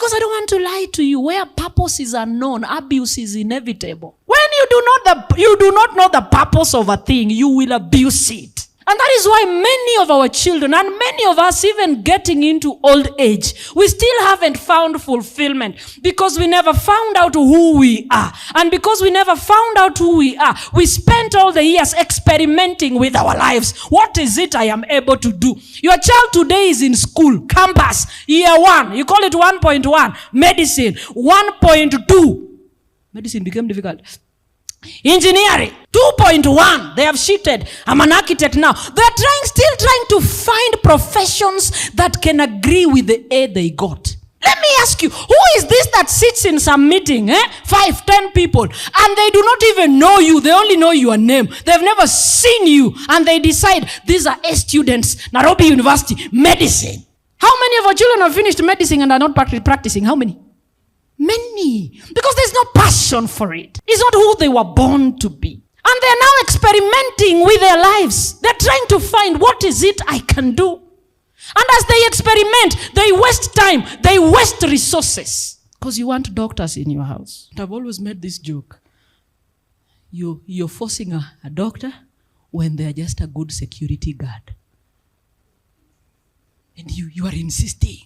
Because I don't want to lie to you. Where purpose is unknown, abuse is inevitable. When you do not know the purpose of a thing, you will abuse it. And that is why many of our children, and many of us even getting into old age, we still haven't found fulfillment because we never found out who we are. And because we never found out who we are, we spent all the years experimenting with our lives. What is it I am able to do? Your child today is in school, campus, year 1. You call it 1.1, medicine, 1.2. Medicine became difficult. Engineering, 2.1. They have shifted. I'm an architect now. They're still trying to find professions that can agree with the A they got. Let me ask you, who is this that sits in some meeting, 5, 10 people, and they do not even know you. They only know your name. They've never seen you, and they decide these are A students, Nairobi University, medicine. How many of our children have finished medicine and are not practicing? How many? Many. Because there's no passion for it. It's not who they were born to be. And they're now experimenting with their lives. They're trying to find, what is it I can do? And as they experiment, they waste time. They waste resources. Because you want doctors in your house. I've always made this joke. You're forcing a doctor when they're just a good security guard. And you are insisting.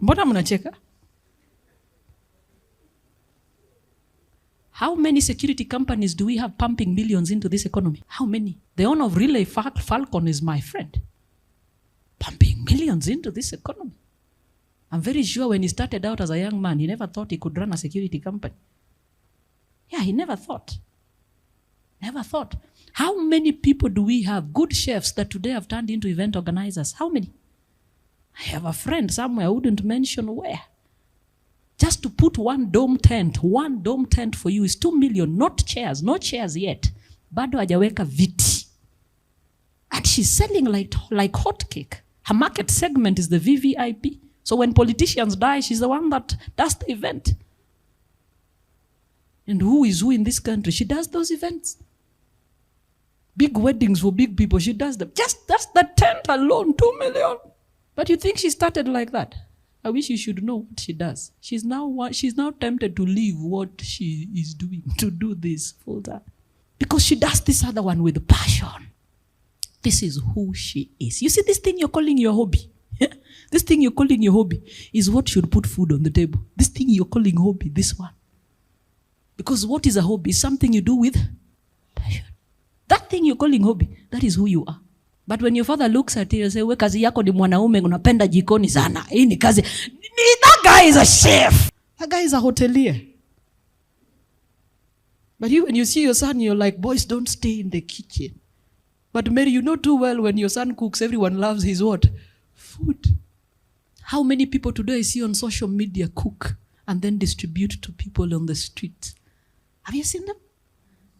Mbona mnacheka? How many security companies do we have pumping millions into this economy? How many? The owner of Relay Falcon is my friend. Pumping millions into this economy. I'm very sure when he started out as a young man, he never thought he could run a security company. Yeah, he never thought. Never thought. How many people do we have, good chefs, that today have turned into event organizers? How many? I have a friend somewhere, I wouldn't mention where. Just to put one dome tent for you is 2 million, no chairs yet. Bado hajaweka viti. And she's selling like hotcake. Her market segment is the VVIP. So when politicians die, she's the one that does the event. And who is who in this country? She does those events. Big weddings for big people, she does them. Just that's the tent alone, 2 million. But you think she started like that? I wish you should know what she does. She's now tempted to leave what she is doing to do this full time. Because she does this other one with passion. This is who she is. You see this thing you're calling your hobby? This thing you're calling your hobby is what should put food on the table. This thing you're calling hobby, this one. Because what is a hobby? It's something you do with passion. That thing you're calling hobby, that is who you are. But when your father looks at you and says, we kazi yako ni mwanaume unapenda jikoni sana. Hii ni kazi. That guy is a chef. That guy is a hotelier. But when you see your son, you're like, boys, don't stay in the kitchen. But Mary, you know too well when your son cooks, everyone loves his what? Food. How many people today I see on social media cook and then distribute to people on the street? Have you seen them?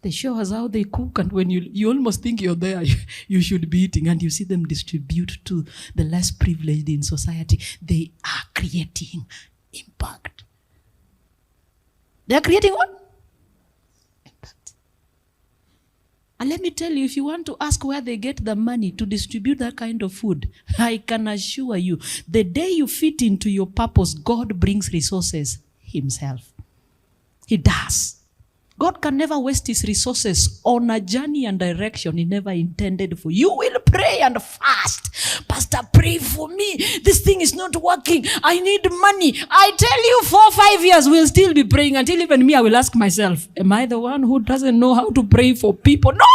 They show us how they cook, and when you almost think you're there, you should be eating, and you see them distribute to the less privileged in society. They are creating impact. They are creating what? Impact. And let me tell you, if you want to ask where they get the money to distribute that kind of food, I can assure you, the day you fit into your purpose, God brings resources himself. He does. God can never waste his resources on a journey and direction he never intended for. You will pray and fast. Pastor, pray for me. This thing is not working. I need money. I tell you, 4 or 5 years we'll still be praying until even me, I will ask myself, am I the one who doesn't know how to pray for people? No!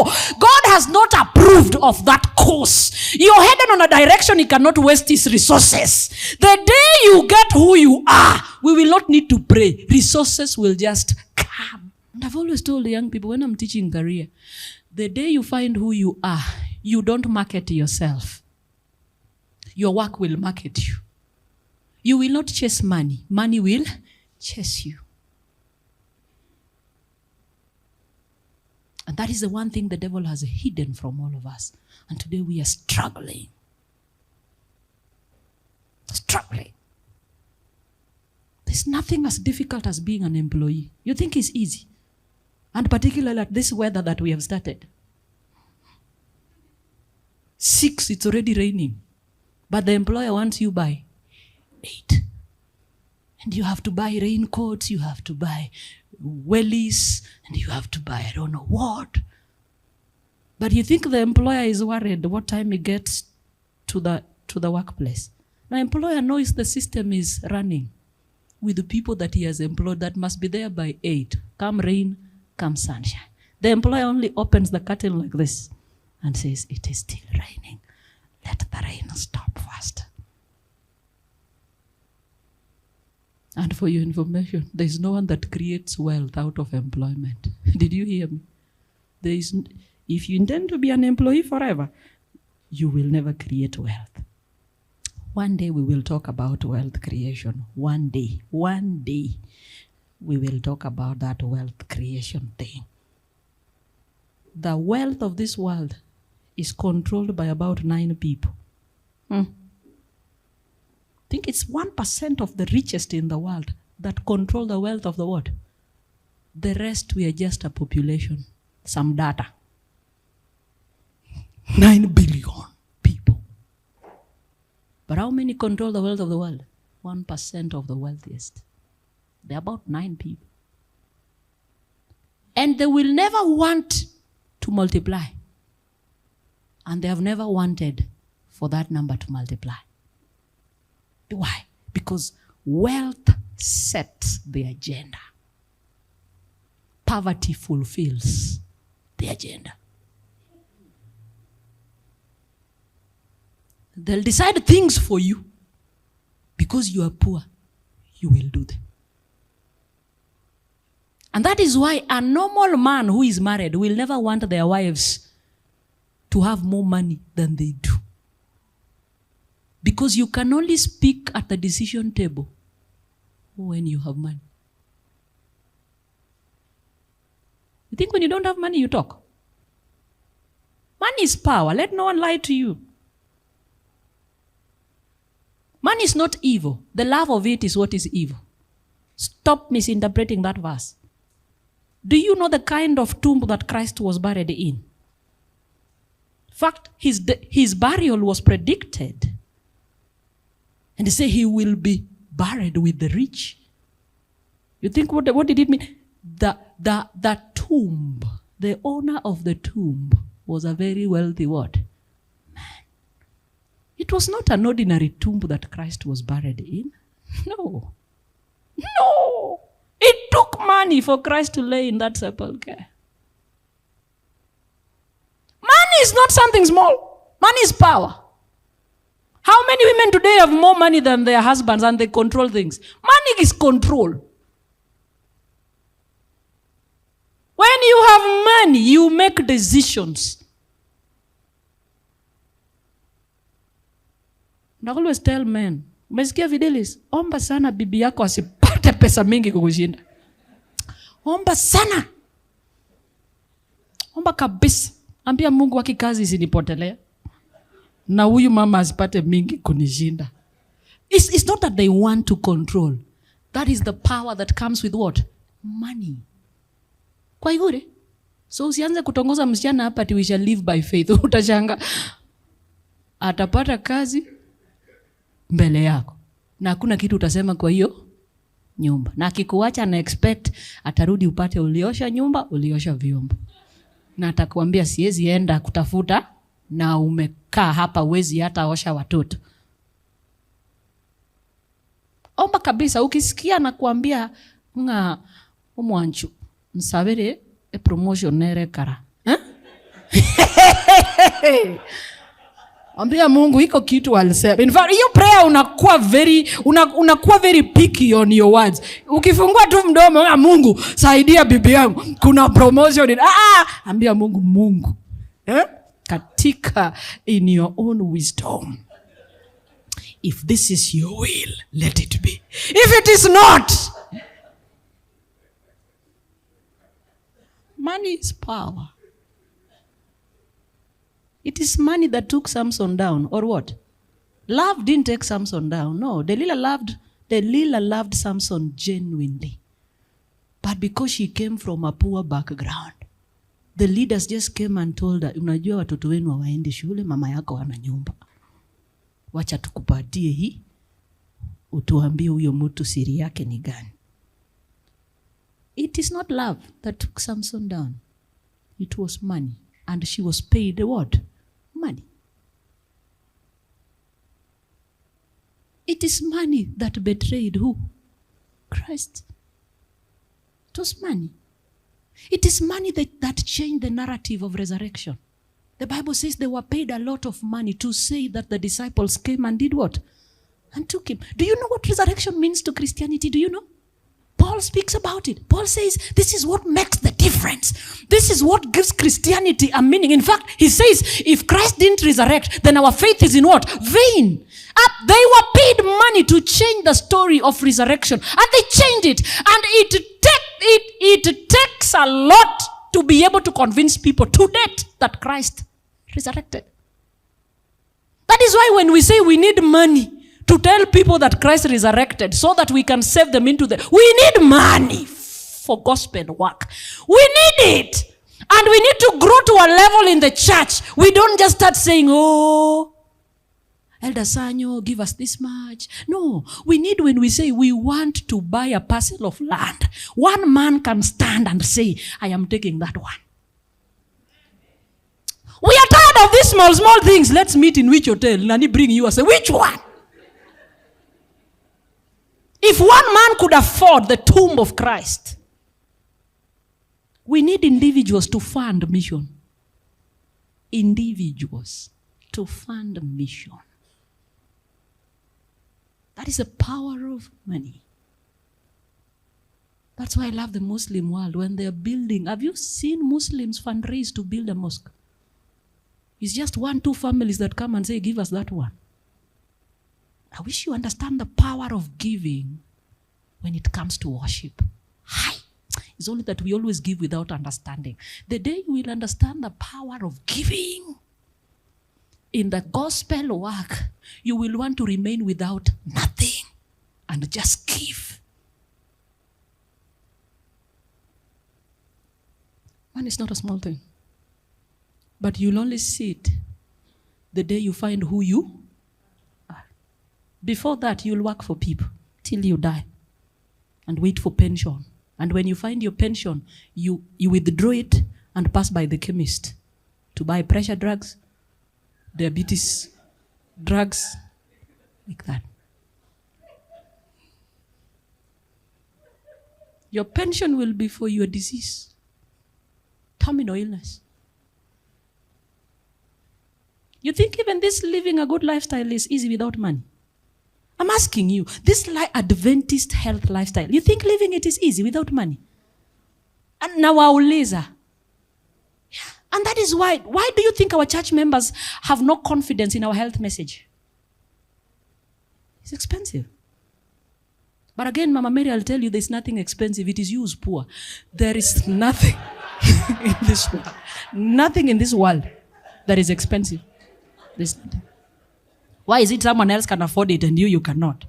God has not approved of that course. You're headed on a direction he cannot waste his resources. The day you get who you are, we will not need to pray. Resources will just come. And I've always told the young people when I'm teaching career, the day you find who you are, you don't market yourself. Your work will market you. You will not chase money. Money will chase you. And that is the one thing the devil has hidden from all of us. And today we are struggling. Struggling. There's nothing as difficult as being an employee. You think it's easy. And particularly at this weather that we have started. 6, it's already raining. But the employer wants you buy 8. And you have to buy raincoats, you have to buy wellies, and you have to buy I don't know what. But you think the employer is worried what time he gets to the workplace. The employer knows the system is running with the people that he has employed that must be there by 8. Come rain, come sunshine. The employer only opens the curtain like this and says, it is still raining. Let the rain stop first. And for your information, there is no one that creates wealth out of employment. Did you hear me? If you intend to be an employee forever, you will never create wealth. One day we will talk about wealth creation. One day we will talk about that wealth creation thing. The wealth of this world is controlled by about 9 people. I think it's 1% of the richest in the world that control the wealth of the world. The rest, we are just a population, some data. 9 billion people. But how many control the wealth of the world? 1% of the wealthiest. They're about 9 people. And they will never want to multiply. And they have never wanted for that number to multiply. Why? Because wealth sets the agenda. Poverty fulfills the agenda. They'll decide things for you. Because you are poor, you will do them. And that is why a normal man who is married will never want their wives to have more money than they do. Because you can only speak at the decision table when you have money. You think when you don't have money, you talk? Money is power. Let no one lie to you. Money is not evil. The love of it is what is evil. Stop misinterpreting that verse. Do you know the kind of tomb that Christ was buried in? In fact, his burial was predicted. And they say he will be buried with the rich. You think what did it mean? The tomb, the owner of the tomb was a very wealthy what? Man. It was not an ordinary tomb that Christ was buried in. No. No. It took money for Christ to lay in that sepulchre. Money is not something small. Money is power. How many women today have more money than their husbands and they control things? Money is control. When you have money, you make decisions. I always tell men, umesikia Fidelis, omba sana bibi yako asipate pesa mingi kukushinda. Omba sana. Omba kabisa. Ambia Mungu waki kazi isinipotelea. Na huyu mama asipate mingi kunishinda. It's not that they want to control. That is the power that comes with what? Money. Kwa igure. So usianze kutongoza msichana hapa ati we shall live by faith. Utashanga. Atapata kazi mbele yako. Na hakuna kitu utasema kwa hiyo nyumba. Na akikuacha na expect atarudi upate uliosha nyumba, uliosha vyombo. Na atakwambia siwezi enda kutafuta na umekaa hapa wezi hata osha watoto. Omba kabisa ukisikia na kuambia nga umwanchu nsabere promotion nerekara. Ambia Mungu iko kitu alisema. In fact, hiyo prayer unakuwa very picky on your words. Ukifungua tu mdomo, Mungu saidia bibi yangu kuna promotion. Ambia Mungu. Katika in your own wisdom. If this is your will, let it be. If it is not, money is power. It is money that took Samson down, or what? Love didn't take Samson down. No, Delilah loved Samson genuinely. But because she came from a poor background, the leaders just came and told her, unajua watoto wenu hawaendi shule, mama yako hana nyumba. wacha tukupatie hii, utuambie huyo mtu siri yake ni gani. It is not love that took Samson down. It was money. And she was paid what? Money. It is money that betrayed who? Christ. It was money. It is money that changed the narrative of resurrection. The Bible says they were paid a lot of money to say that the disciples came and did what? And took him. Do you know what resurrection means to Christianity? Do you know? Paul speaks about it. Paul says this is what makes the difference. This is what gives Christianity a meaning. In fact, he says if Christ didn't resurrect, then our faith is in what? Vain. They were paid money to change the story of resurrection. And they changed it. And it takes a lot to be able to convince people to date that Christ resurrected. That is why when we say we need money to tell people that Christ resurrected so that we can save them into we need money for gospel work. We need it. And we need to grow to a level in the church. We don't just start saying, oh, Elder Sanyo, give us this much. No, we need when we say we want to buy a parcel of land. One man can stand and say, I am taking that one. We are tired of these small things. Let's meet in which hotel? Nani bring you? I say, which one? If one man could afford the tomb of Christ, we need individuals to fund mission. Individuals to fund mission. That is the power of money. That's why I love the Muslim world. When they're building, have you seen Muslims fundraise to build a mosque? It's just 1-2 families that come and say, give us that one. I wish you understand the power of giving when it comes to worship. Hi. It's only that we always give without understanding. The day you will understand the power of giving in the gospel work, you will want to remain without nothing and just give. Money is not a small thing. But you'll only see it the day you find who you are. Before that, you'll work for people till you die and wait for pension. And when you find your pension, you withdraw it and pass by the chemist to buy pressure drugs, diabetes drugs, like that. Your pension will be for your disease, terminal illness. You think even this living a good lifestyle is easy without money? I'm asking you, this Adventist health lifestyle, you think living it is easy without money? And now our laser. And that is why do you think our church members have no confidence in our health message? It's expensive. But again, Mama Mary, I'll tell you, there's nothing expensive. It is you who's poor. There is nothing in this world. Nothing in this world that is expensive. There's nothing. Why is it someone else can afford it and you cannot?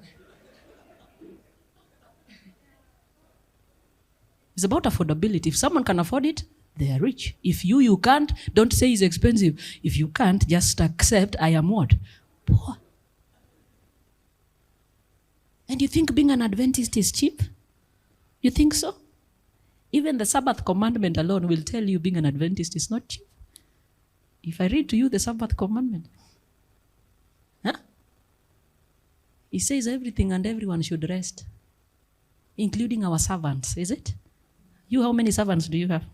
It's about affordability. If someone can afford it, they are rich. If you can't, don't say it's expensive. If you can't, just accept I am what? Poor. And you think being an Adventist is cheap? You think so? Even the Sabbath commandment alone will tell you being an Adventist is not cheap. If I read to you the Sabbath commandment, it says everything and everyone should rest, including our servants, is it? You, how many servants do you have?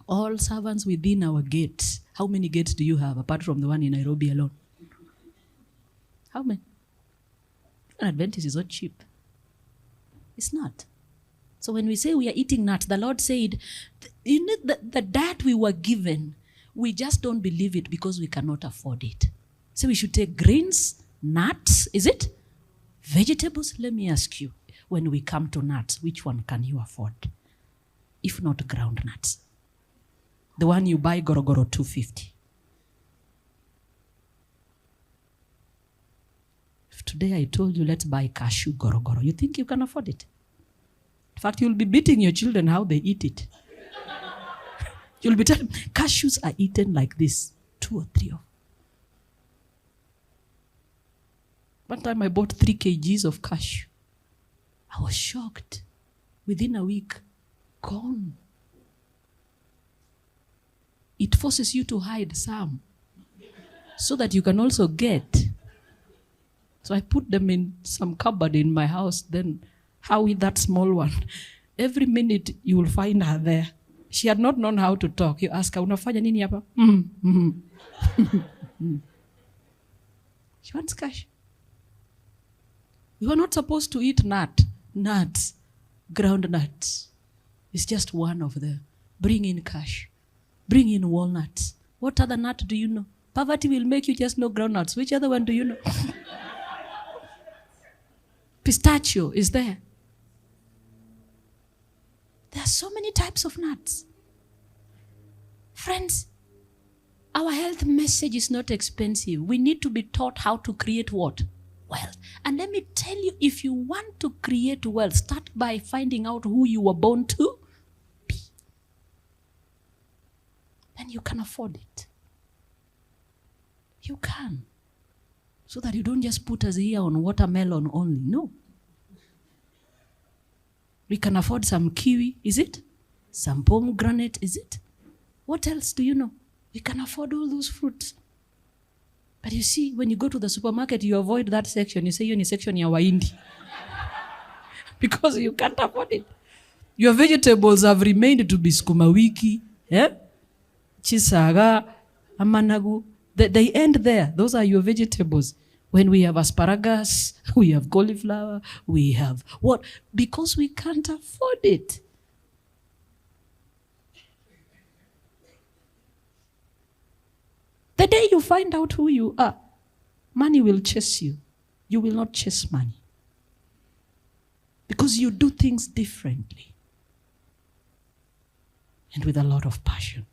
All servants within our gates. How many gates do you have apart from the one in Nairobi alone? How many? An Adventist is not cheap. It's not. So when we say we are eating nuts, the Lord said, you know, the diet we were given, we just don't believe it because we cannot afford it. So we should take grains, nuts, is it? Vegetables? Let me ask you, when we come to nuts, which one can you afford? If not ground nuts. The one you buy, Gorogoro, 250. If today I told you, let's buy cashew Gorogoro, you think you can afford it? In fact, you'll be beating your children how they eat it. You'll be telling them, cashews are eaten like this, 2 or 3 of. One time I bought 3 kgs of cashew. I was shocked. Within a week, gone. It forces you to hide some so that you can also get. So I put them in some cupboard in my house. Then how with that small one? Every minute you will find her there. She had not known how to talk. You ask her, unafanya nini hapa? She wants cash. You are not supposed to eat nuts, ground nuts. It's just one of them. Bring in cash. Bring in walnuts. What other nut do you know? Poverty will make you just know groundnuts. Which other one do you know? Pistachio is there. There are so many types of nuts. Friends, our health message is not expensive. We need to be taught how to create what? Wealth. And let me tell you, if you want to create wealth, start by finding out who you were born to be. Then you can afford it. You can. So that you don't just put us here on watermelon only. No. We can afford some kiwi, is it? Some pomegranate, is it? What else do you know? We can afford all those fruits. But you see, when you go to the supermarket, you avoid that section. You say, you're in section ya waindi. Because you can't afford it. Your vegetables have remained to be sukuma wiki, chisaga, amanagu. They end there. Those are your vegetables. When we have asparagus, we have cauliflower, we have what? Because we can't afford it. The day you find out who you are, money will chase you. You will not chase money. Because you do things differently. And with a lot of passion.